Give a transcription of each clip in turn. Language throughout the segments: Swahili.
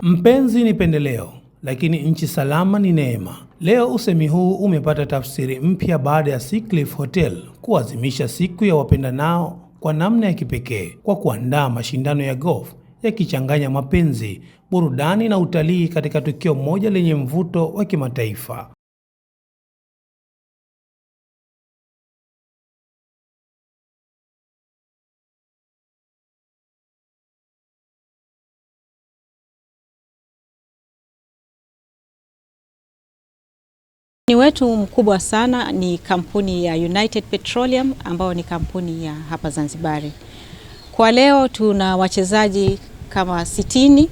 Mpenzi ni pendeleo, lakini nchi salama ni neema. Leo usemi huu umepata tafsiri mpya baada ya Sea Cliff Hotel kuadhimisha siku ya wapendanao kwa namna ya kipekee kwa kuandaa mashindano ya golf yakichanganya mapenzi, burudani na utalii katika tukio moja lenye mvuto wa kimataifa. Ni wetu mkubwa sana ni kampuni ya United Petroleum ambao ni kampuni ya hapa Zanzibari. Kwa leo tuna wachezaji kama 60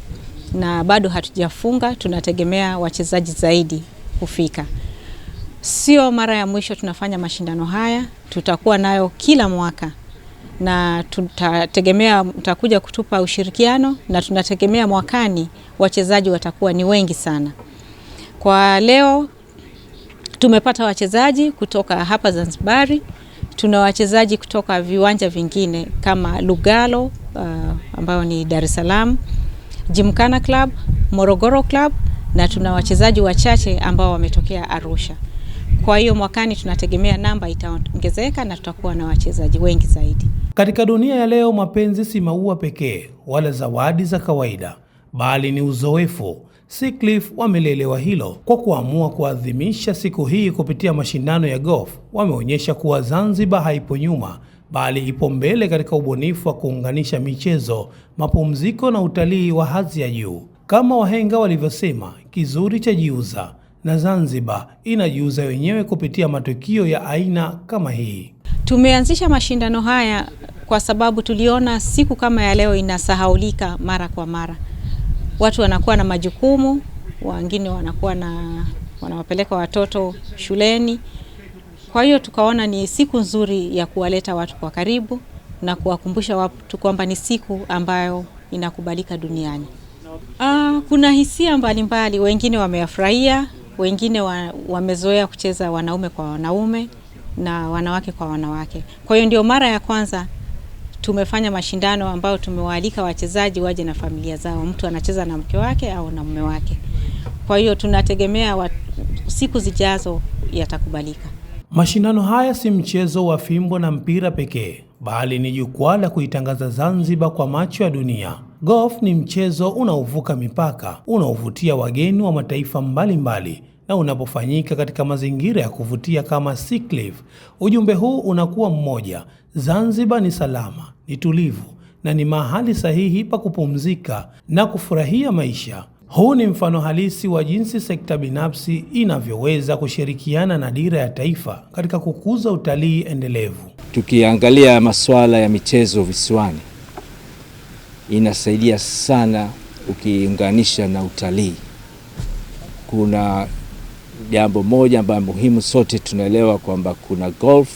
na bado hatujafunga, tunategemea wachezaji zaidi kufika. Sio mara ya mwisho tunafanya mashindano haya, tutakuwa nayo kila mwaka na tutategemea mtakuja kutupa ushirikiano na tunategemea mwakani wachezaji watakuwa ni wengi sana. Kwa leo tumepata wachezaji kutoka hapa Zanzibari, tuna wachezaji kutoka viwanja vingine kama Lugalo ambao ni Dar es Salaam, Gymkhana Club, Morogoro Club na tuna wachezaji wachache ambao wametokea Arusha. Kwa hiyo mwakani tunategemea namba itaongezeka na tutakuwa na wachezaji wengi zaidi. Katika dunia ya leo, mapenzi si maua pekee wala zawadi za kawaida, bali ni uzoefu. Sea Cliff wamelelewa hilo kwa kuamua kuadhimisha siku hii kupitia mashindano ya golf. Wameonyesha kuwa Zanzibar haipo nyuma, bali ipo mbele katika ubunifu wa kuunganisha michezo, mapumziko na utalii wa hadhi ya juu. Kama wahenga walivyosema, kizuri cha jiuza, na Zanzibar inajiuza wenyewe kupitia matukio ya aina kama hii. Tumeanzisha mashindano haya kwa sababu tuliona siku kama ya leo inasahaulika mara kwa mara. Watu wanakuwa na majukumu, wengine wanawapeleka watoto shuleni. Kwa hiyo tukaona ni siku nzuri ya kuwaleta watu kwa karibu na kuwakumbusha watu kwamba ni siku ambayo inakubalika duniani. Kuna hisia mbalimbali, wengine wameyafurahia, wengine wamezoea kucheza wanaume kwa wanaume na wanawake kwa wanawake. Kwa hiyo ndio mara ya kwanza tumefanya mashindano ambayo tumewaalika wachezaji waje na familia zao. Mtu anacheza na mke wake au na mume wake. Kwa hiyo tunategemea siku zijazo yatakubalika. Mashindano haya si mchezo wa fimbo na mpira pekee, bali ni jukwaa la kuitangaza Zanzibar kwa macho ya dunia. Golf ni mchezo unaovuka mipaka, unaovutia wageni wa mataifa mbalimbali, na unapofanyika katika mazingira ya kuvutia kama Sea Cliff, ujumbe huu unakuwa mmoja: Zanzibar ni salama, ni tulivu na ni mahali sahihi pa kupumzika na kufurahia maisha. Huu ni mfano halisi wa jinsi sekta binafsi inavyoweza kushirikiana na dira ya taifa katika kukuza utalii endelevu. Tukiangalia masuala ya michezo visiwani, inasaidia sana ukiunganisha na utalii. Kuna jambo moja ambalo muhimu, sote tunaelewa kwamba kuna golf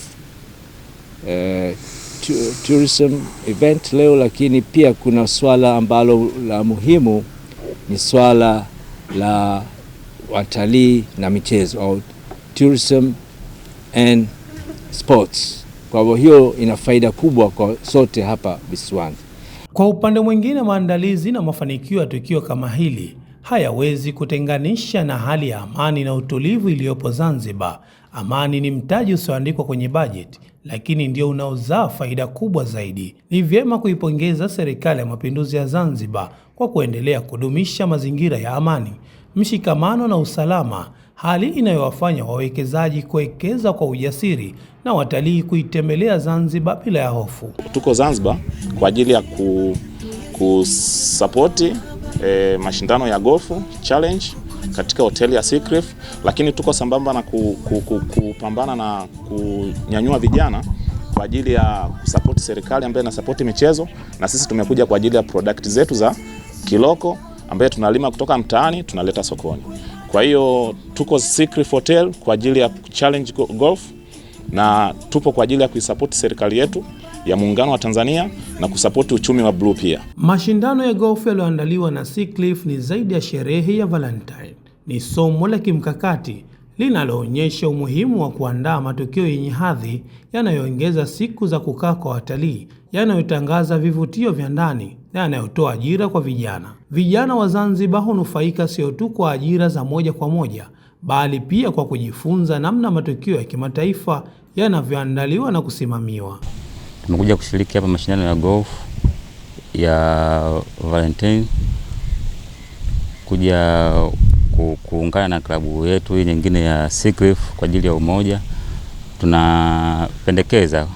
tourism event leo, lakini pia kuna swala ambalo la muhimu ni swala la watalii na michezo au tourism and sports. Kwa hivyo hiyo ina faida kubwa kwa sote hapa visiwani. Kwa upande mwingine, maandalizi na mafanikio ya tukio kama hili hayawezi kutenganisha na hali ya amani na utulivu iliyopo Zanzibar. Amani ni mtaji usioandikwa kwenye bajeti, lakini ndio unaozaa faida kubwa zaidi. Ni vyema kuipongeza Serikali ya Mapinduzi ya Zanzibar kwa kuendelea kudumisha mazingira ya amani, mshikamano na usalama, hali inayowafanya wawekezaji kuwekeza kwa ujasiri na watalii kuitembelea Zanzibar bila ya hofu. Tuko Zanzibar kwa ajili ya kusapoti mashindano ya golf challenge katika hoteli ya Sea Cliff, lakini tuko sambamba na kupambana na kunyanyua vijana kwa ajili ya kusapoti serikali ambayo inasapoti michezo, na sisi tumekuja kwa ajili ya product zetu za kiloko ambayo tunalima kutoka mtaani tunaleta sokoni. Kwa hiyo tuko Sea Cliff Hotel kwa ajili ya challenge golf, na tupo kwa ajili ya kuisapoti serikali yetu ya Muungano wa Tanzania na kusapoti uchumi wa blue pia. Mashindano ya golf yaliyoandaliwa na Sea Cliff ni zaidi ya sherehe ya Valentine. Ni somo la kimkakati linaloonyesha umuhimu wa kuandaa matukio yenye hadhi yanayoongeza siku za kukaa kwa watalii, yanayotangaza vivutio vya ndani na yanayotoa ajira kwa vijana. Vijana wa Zanzibar hunufaika sio tu kwa ajira za moja kwa moja, bali pia kwa kujifunza namna matukio ya kimataifa yanavyoandaliwa na kusimamiwa. Tumekuja kushiriki hapa mashindano ya golf ya Valentine, kuja kuungana na klabu yetu hii nyingine ya Seacliff kwa ajili ya umoja. Tunapendekeza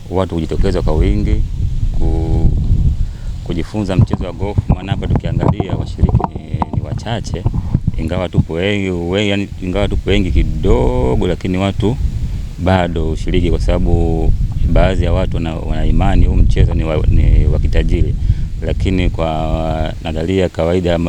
watu kujitokeza kwa wingi kujifunza mchezo wa golf, maana hapa tukiangalia washiriki ni wachache, ingawa tupo wengi kidogo, lakini watu bado ushiriki, kwa sababu baadhi ya watu wana imani huu mchezo ni wa kitajiri, lakini kwa nadharia kawaida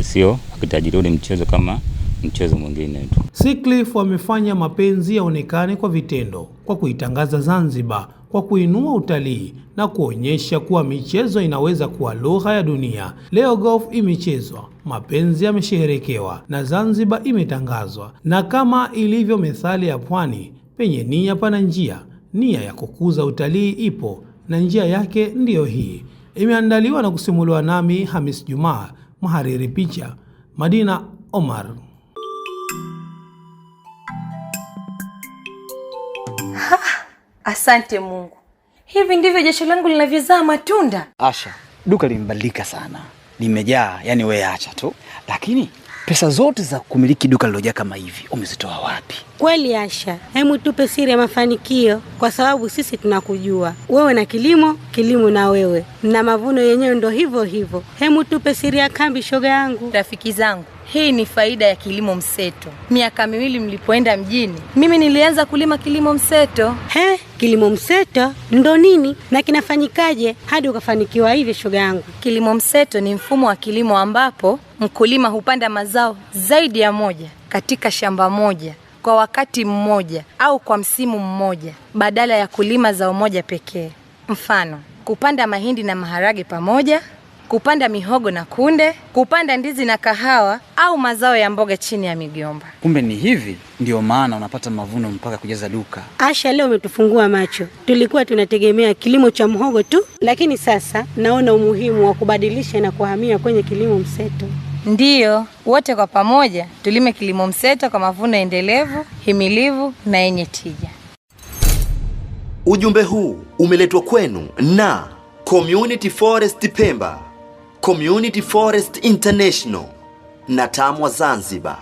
sio wa kitajiri, ni mchezo kama mchezo mwingine tu. Seacliff wamefanya mapenzi yaonekane kwa vitendo, kwa kuitangaza Zanzibar, kwa kuinua utalii na kuonyesha kuwa michezo inaweza kuwa lugha ya dunia. Leo golf imechezwa, mapenzi yamesherekewa na Zanzibar imetangazwa. Na kama ilivyo methali ya pwani, penye nia pana njia. Nia ya kukuza utalii ipo na njia yake ndiyo hii. Imeandaliwa na kusimuliwa nami Hamis Juma, mhariri picha Madina Omar. Asante Mungu. Hivi ndivyo jasho langu linavyozaa matunda. Asha, duka limebadilika sana. Limejaa, yani wewe acha tu. Lakini pesa zote za kumiliki duka lilojaa kama hivi umezitoa wapi? Kweli Asha, hemu tupe siri ya mafanikio, kwa sababu sisi tunakujua. Wewe na kilimo na wewe. Na mavuno yenyewe ndo hivyo. Hemu tupe siri ya kambi, shoga yangu. Rafiki zangu, hii ni faida ya kilimo mseto. Miaka 2 mlipoenda mjini, mimi nilianza kulima kilimo mseto. Kilimo mseto ndo nini na kinafanyikaje hadi ukafanikiwa hivi, shoga yangu? Kilimo mseto ni mfumo wa kilimo ambapo mkulima hupanda mazao zaidi ya moja katika shamba moja kwa wakati mmoja au kwa msimu mmoja, badala ya kulima zao moja pekee. Mfano, kupanda mahindi na maharage pamoja, kupanda mihogo na kunde, kupanda ndizi na kahawa au mazao ya mboga chini ya migomba. Kumbe ni hivi ndio maana unapata mavuno mpaka kujaza duka. Asha, leo umetufungua macho. Tulikuwa tunategemea kilimo cha mhogo tu, lakini sasa naona umuhimu wa kubadilisha na kuhamia kwenye kilimo mseto. Ndiyo, wote kwa pamoja tulime kilimo mseto kwa mavuno endelevu, himilivu na yenye tija. Ujumbe huu umeletwa kwenu na Community Forest Pemba, Community Forest International na TAMWA Zanzibar.